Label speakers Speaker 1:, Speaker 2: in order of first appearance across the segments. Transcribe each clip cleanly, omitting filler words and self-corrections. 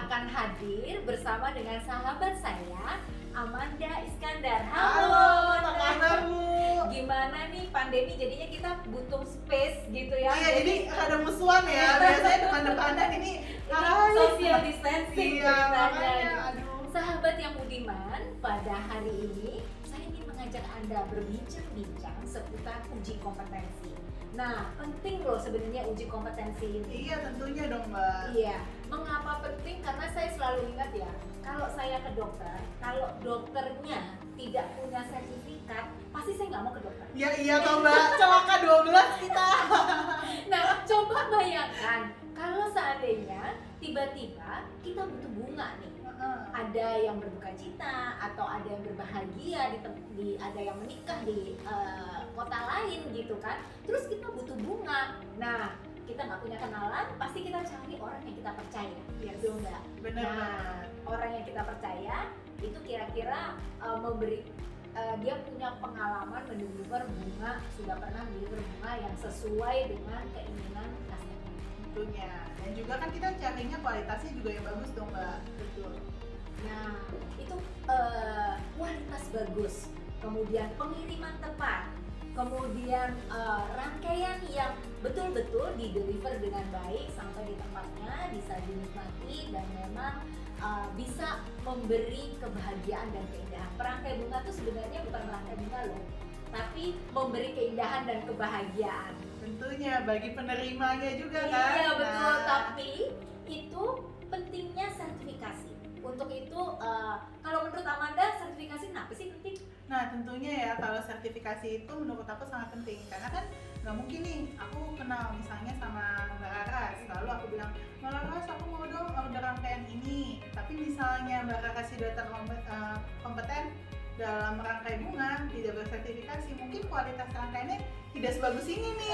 Speaker 1: akan hadir bersama dengan sahabat saya, Amanda Iskandar.
Speaker 2: Halo, apa kabar Bu?
Speaker 1: Gimana nih pandemi, jadinya kita butuh space gitu ya.
Speaker 2: Iya, jadi ada musuhan ya. Biasanya depan-depanan ini
Speaker 1: social distancing
Speaker 2: iya,
Speaker 1: ceritanya.
Speaker 2: makanya, aduh.
Speaker 1: Sahabat yang budiman, pada hari ini saya ingin mengajak Anda berbincang-bincang seputar uji kompetensi. Nah, penting loh sebenarnya uji kompetensi ini.
Speaker 2: Iya, tentunya dong Mbak.
Speaker 1: Iya, mengapa penting? Karena saya selalu ingat ya, kalau saya ke dokter, kalau dokternya tidak punya sertifikat, pasti saya nggak mau ke dokter.
Speaker 2: Ya iya toh Mbak, celaka 12 kita.
Speaker 1: Nah, coba bayangkan kalau seandainya tiba-tiba kita butuh bunga nih. Ada yang berduka cita atau ada yang berbahagia ada yang menikah di kota lain gitu kan, terus kita butuh bunga. Nah, kita nggak punya kenalan, pasti kita cari orang yang kita percaya, betul nggak?
Speaker 2: Bener.
Speaker 1: Nah, orang yang kita percaya itu kira-kira memberi dia punya pengalaman mendeliver bunga, sudah pernah mendeliver bunga yang sesuai dengan keinginan customer.
Speaker 2: Tentunya. Dan juga kan kita carinya kualitasnya juga yang bagus dong Mbak.
Speaker 1: Betul. Nah, itu kualitas bagus, kemudian pengiriman tepat, kemudian rangkaian yang betul-betul di-deliver dengan baik sampai di tempatnya, bisa dinikmati dan memang bisa memberi kebahagiaan dan keindahan. Perangkai bunga itu sebenarnya bukan merangkai bunga loh, tapi memberi keindahan dan kebahagiaan.
Speaker 2: Tentunya bagi penerimanya juga kan.
Speaker 1: Iya betul,
Speaker 2: Nah,
Speaker 1: tapi itu pentingnya sertifikasi. Untuk itu, kalau menurut Amanda sertifikasi kenapa sih penting?
Speaker 2: Nah tentunya ya, kalau sertifikasi itu menurut aku sangat penting. Karena kan nggak mungkin nih aku kenal misalnya sama Mbak Raras, lalu aku bilang, Mbak Raras aku mau dong order rangkaian ini. Tapi misalnya Mbak Raras sudah kompeten dalam merangkai bunga, tidak bersertifikasi, mungkin kualitas rangkaiannya tidak sebagus ini nih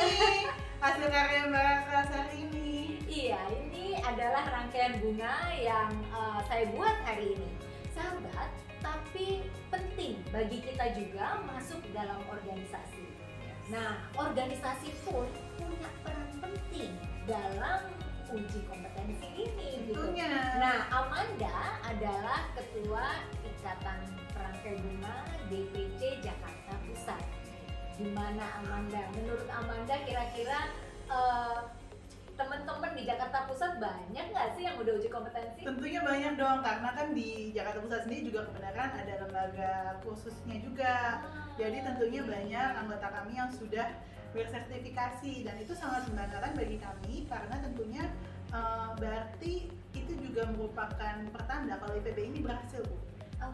Speaker 2: hasil karya Mbak Raras hari ini.
Speaker 1: Iya, ini adalah rangkaian bunga yang saya buat hari ini, sahabat. Tapi penting bagi kita juga masuk dalam organisasi. Nah, organisasi pun punya peran penting dalam uji kompetensi ini. Gitu. Nah, Amanda adalah ketua Ikatan Perangkai Bunga DPC Jakarta Pusat. Di mana Amanda? Menurut Amanda kira-kira teman-teman di Jakarta Pusat banyak nggak sih yang udah uji kompetensi?
Speaker 2: Tentunya banyak dong, karena kan di Jakarta Pusat sendiri juga kebenaran ada lembaga khususnya juga. Jadi tentunya banyak anggota kami yang sudah bersertifikasi dan itu sangat membanggakan bagi kami karena tentunya berarti itu juga merupakan pertanda kalau IPB ini berhasil Bu.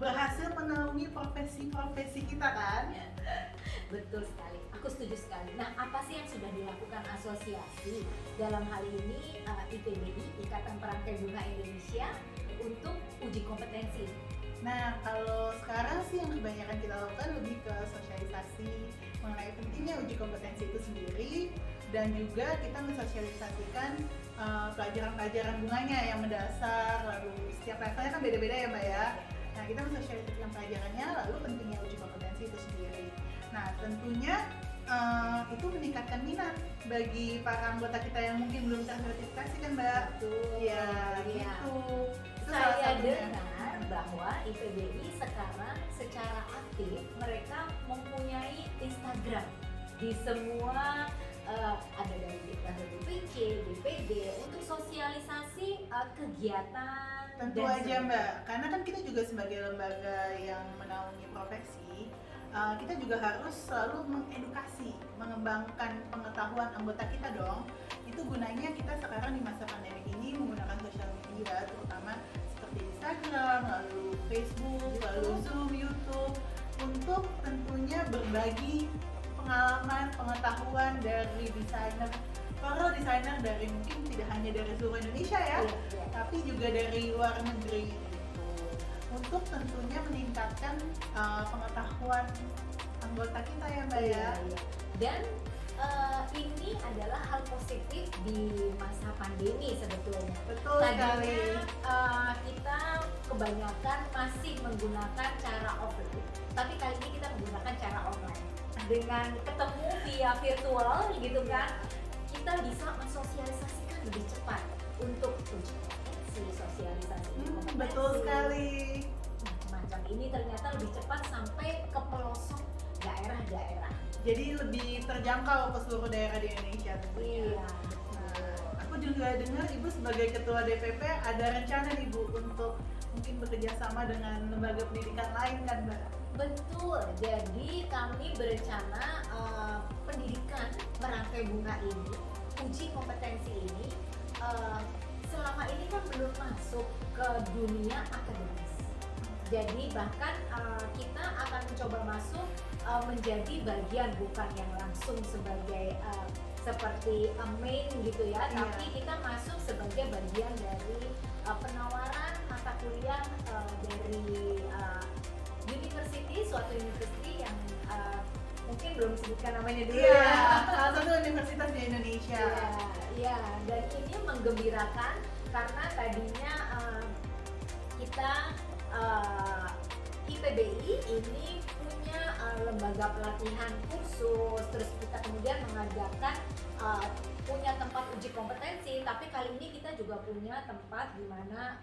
Speaker 2: Berhasil menaungi profesi-profesi kita kan?
Speaker 1: Betul sekali, aku setuju sekali. Nah, apa sih yang sudah dilakukan asosiasi dalam hal ini IPBI, Ikatan Perangkai Bunga Indonesia, untuk uji kompetensi?
Speaker 2: Nah, kalau sekarang sih yang kebanyakan kita lakukan lebih ke sosialisasi mengenai pentingnya uji kompetensi itu sendiri, dan juga kita mensosialisasikan pelajaran-pelajaran bunganya yang mendasar, lalu setiap levelnya kan beda-beda ya Mbak ya. Nah, kita mensosialisasikan pelajarannya, lalu pentingnya uji kompetensi itu sendiri. Nah, tentunya itu meningkatkan minat bagi para anggota kita yang mungkin belum tersertifikasi kan Mbak?
Speaker 1: Betul.
Speaker 2: Ya, gitu. Itu salah
Speaker 1: Saya
Speaker 2: satunya.
Speaker 1: dengar bahwa IPBI sekarang secara aktif mereka mempunyai Instagram di semua ada dari DPC, DPD untuk sosialisasi kegiatan.
Speaker 2: Tentu
Speaker 1: dan
Speaker 2: aja Mbak, karena kan kita juga sebagai lembaga yang menaungi profesi, kita juga harus selalu mengedukasi, mengembangkan pengetahuan anggota kita dong. Itu gunanya kita sekarang di masa pandemi ini menggunakan sosial media, terutama seperti Instagram, lalu Facebook, lalu Zoom, YouTube, untuk tentunya berbagi pengalaman, pengetahuan dari desainer, para desainer dari mungkin tidak hanya dari seluruh Indonesia ya, tapi juga dari luar negeri gitu. Untuk tentunya meningkatkan pengetahuan anggota kita ya Mbak ya.
Speaker 1: Dan ini adalah hal positif di masa pandemi sebetulnya.
Speaker 2: Betul sekali.
Speaker 1: Kita kebanyakan masih menggunakan cara offline, tapi kali ini kita menggunakan cara online. Dengan ketemu via virtual gitu kan, kita bisa mensosialisasikan lebih cepat untuk uji kompetensi, sosialisasi kompetensi.
Speaker 2: Betul sekali.
Speaker 1: Nah, semacam ini ternyata lebih cepat sampai ke pelosok daerah-daerah.
Speaker 2: Jadi lebih terjangkau ke seluruh daerah di Indonesia tentunya.
Speaker 1: Iya, betul.
Speaker 2: Aku juga dengar Ibu sebagai Ketua DPP ada rencana nih Bu untuk mungkin bekerja sama dengan lembaga pendidikan lain kan Mbak?
Speaker 1: Betul, jadi kami berencana pendidikan merangkai bunga ini, uji kompetensi ini selama ini kan belum masuk ke dunia akademis. Jadi bahkan kita akan mencoba masuk menjadi bagian, bukan yang langsung sebagai seperti main gitu ya,
Speaker 2: Iya.
Speaker 1: tapi kita masuk sebagai bagian dari penawaran mata kuliah dari suatu university yang mungkin belum sebutkan namanya dulu
Speaker 2: Iya,
Speaker 1: ya.
Speaker 2: salah satu universitas di Indonesia.
Speaker 1: Iya, dan ini menggembirakan karena tadinya kita IPBI ini punya lembaga pelatihan kursus, terus kita kemudian mengadakan punya tempat uji kompetensi, tapi kali ini kita juga punya tempat di mana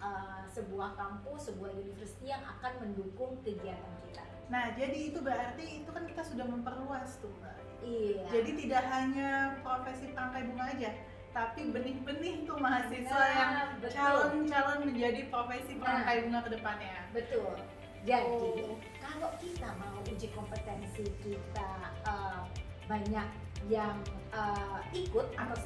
Speaker 1: sebuah kampus, sebuah university yang akan mendukung kegiatan kita.
Speaker 2: Nah, jadi itu berarti itu kan kita sudah memperluas tuh Mbak.
Speaker 1: Iya.
Speaker 2: Jadi tidak hanya profesi pangkai bunga aja, tapi benih-benih tuh mahasiswa
Speaker 1: Nah,
Speaker 2: yang
Speaker 1: betul.
Speaker 2: calon-calon menjadi profesi pangkai bunga ke depannya.
Speaker 1: Betul. Jadi kalau kita mau uji kompetensi kita banyak yang ikut atau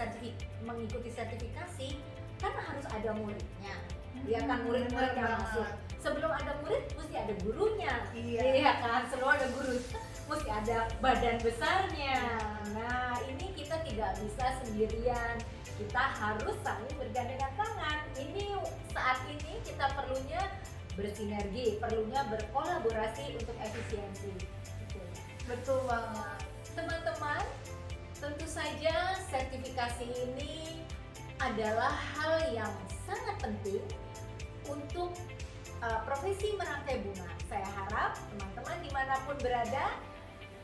Speaker 1: mengikuti sertifikasi, kan harus ada muridnya. Ya kan, murid-murid yang masuk. Sebelum ada murid mesti ada gurunya.
Speaker 2: Iya.
Speaker 1: Kan, sebelum ada guru mesti ada badan besarnya. Nah, ini kita tidak bisa sendirian. Kita harus saling bergandengan tangan. Ini saat ini kita perlunya bersinergi, perlunya berkolaborasi untuk efisiensi.
Speaker 2: Betul banget.
Speaker 1: Teman-teman, tentu saja sertifikasi ini adalah hal yang sangat penting untuk profesi merangkai bunga. Saya harap teman-teman dimanapun berada,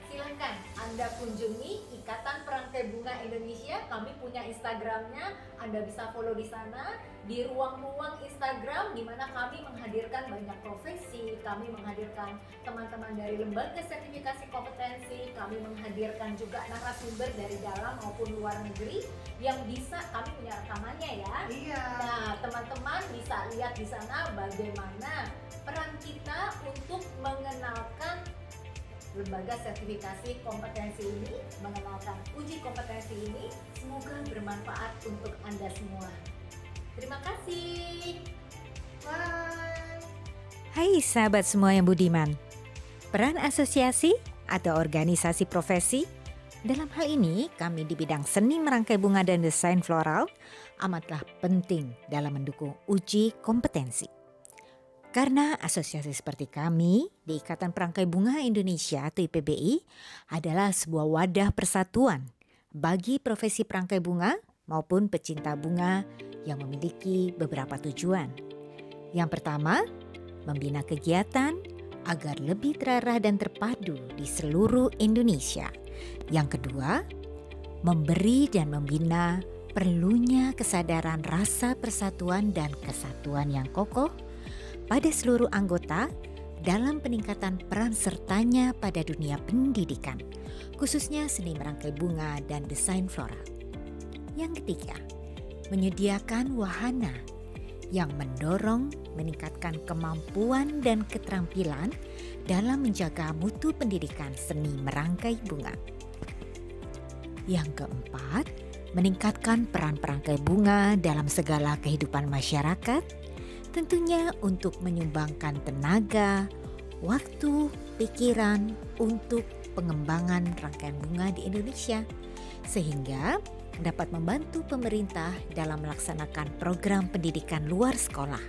Speaker 1: silakan Anda kunjungi Ikatan Perangkai Bunga Indonesia. Kami punya Instagramnya, Anda bisa follow di sana. Di ruang-ruang Instagram di mana kami menghadirkan banyak profesi, kami menghadirkan teman-teman dari lembaga sertifikasi kompetensi, kami menghadirkan juga narasumber dari dalam maupun luar negeri yang bisa, kami punya rekamannya ya.
Speaker 2: Iya.
Speaker 1: Nah, teman-teman bisa lihat di sana bagaimana peran kita untuk mengenalkan lembaga sertifikasi kompetensi ini, mengenalkan uji kompetensi ini. Semoga bermanfaat untuk Anda semua. Terima kasih.
Speaker 2: Bye.
Speaker 3: Hai sahabat semua yang budiman. Peran asosiasi atau organisasi profesi, dalam hal ini kami di bidang seni merangkai bunga dan desain floral, amatlah penting dalam mendukung uji kompetensi. Karena asosiasi seperti kami di Ikatan Perangkai Bunga Indonesia atau IPBI adalah sebuah wadah persatuan bagi profesi perangkai bunga maupun pecinta bunga yang memiliki beberapa tujuan. Yang pertama, membina kegiatan agar lebih terarah dan terpadu di seluruh Indonesia. Yang kedua, memberi dan membina perlunya kesadaran rasa persatuan dan kesatuan yang kokoh pada seluruh anggota dalam peningkatan peran sertanya pada dunia pendidikan, khususnya seni merangkai bunga dan desain floral. Yang ketiga, menyediakan wahana yang mendorong meningkatkan kemampuan dan keterampilan dalam menjaga mutu pendidikan seni merangkai bunga. Yang keempat, meningkatkan peran perangkai bunga dalam segala kehidupan masyarakat, tentunya untuk menyumbangkan tenaga, waktu, pikiran untuk pengembangan rangkaian bunga di Indonesia, sehingga dapat membantu pemerintah dalam melaksanakan program pendidikan luar sekolah,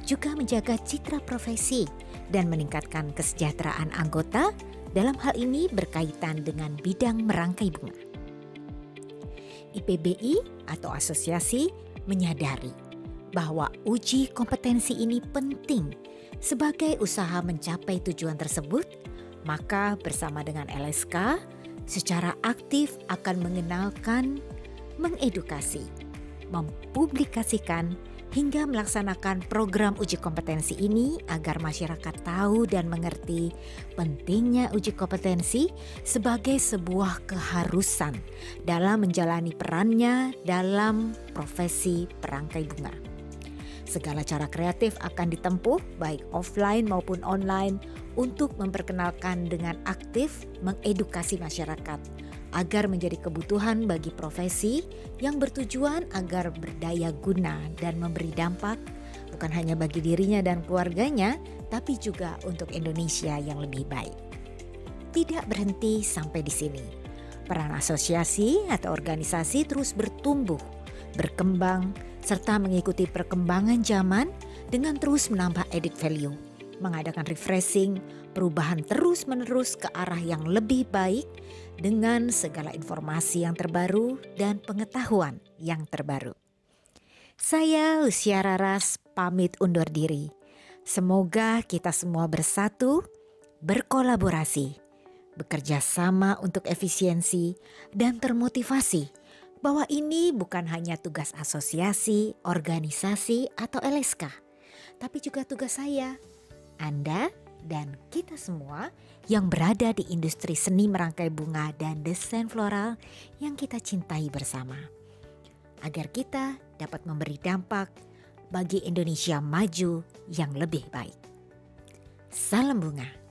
Speaker 3: juga menjaga citra profesi dan meningkatkan kesejahteraan anggota, dalam hal ini berkaitan dengan bidang merangkai bunga. IPBI atau asosiasi menyadari bahwa uji kompetensi ini penting sebagai usaha mencapai tujuan tersebut, maka bersama dengan LSK secara aktif akan mengenalkan, mengedukasi, mempublikasikan, hingga melaksanakan program uji kompetensi ini agar masyarakat tahu dan mengerti pentingnya uji kompetensi sebagai sebuah keharusan dalam menjalani perannya dalam profesi perangkai bunga. Segala cara kreatif akan ditempuh baik offline maupun online untuk memperkenalkan dengan aktif mengedukasi masyarakat agar menjadi kebutuhan bagi profesi yang bertujuan agar berdaya guna dan memberi dampak bukan hanya bagi dirinya dan keluarganya, tapi juga untuk Indonesia yang lebih baik. Tidak berhenti sampai di sini. Peran asosiasi atau organisasi terus bertumbuh, berkembang, serta mengikuti perkembangan zaman dengan terus menambah added value, mengadakan refreshing, perubahan terus-menerus ke arah yang lebih baik dengan segala informasi yang terbaru dan pengetahuan yang terbaru. Saya Lucia Raras pamit undur diri. Semoga kita semua bersatu, berkolaborasi, bekerja sama untuk efisiensi dan termotivasi bahwa ini bukan hanya tugas asosiasi, organisasi, atau LSK, tapi juga tugas saya, Anda, dan kita semua yang berada di industri seni merangkai bunga dan desain floral yang kita cintai bersama. Agar kita dapat memberi dampak bagi Indonesia maju yang lebih baik. Salam bunga.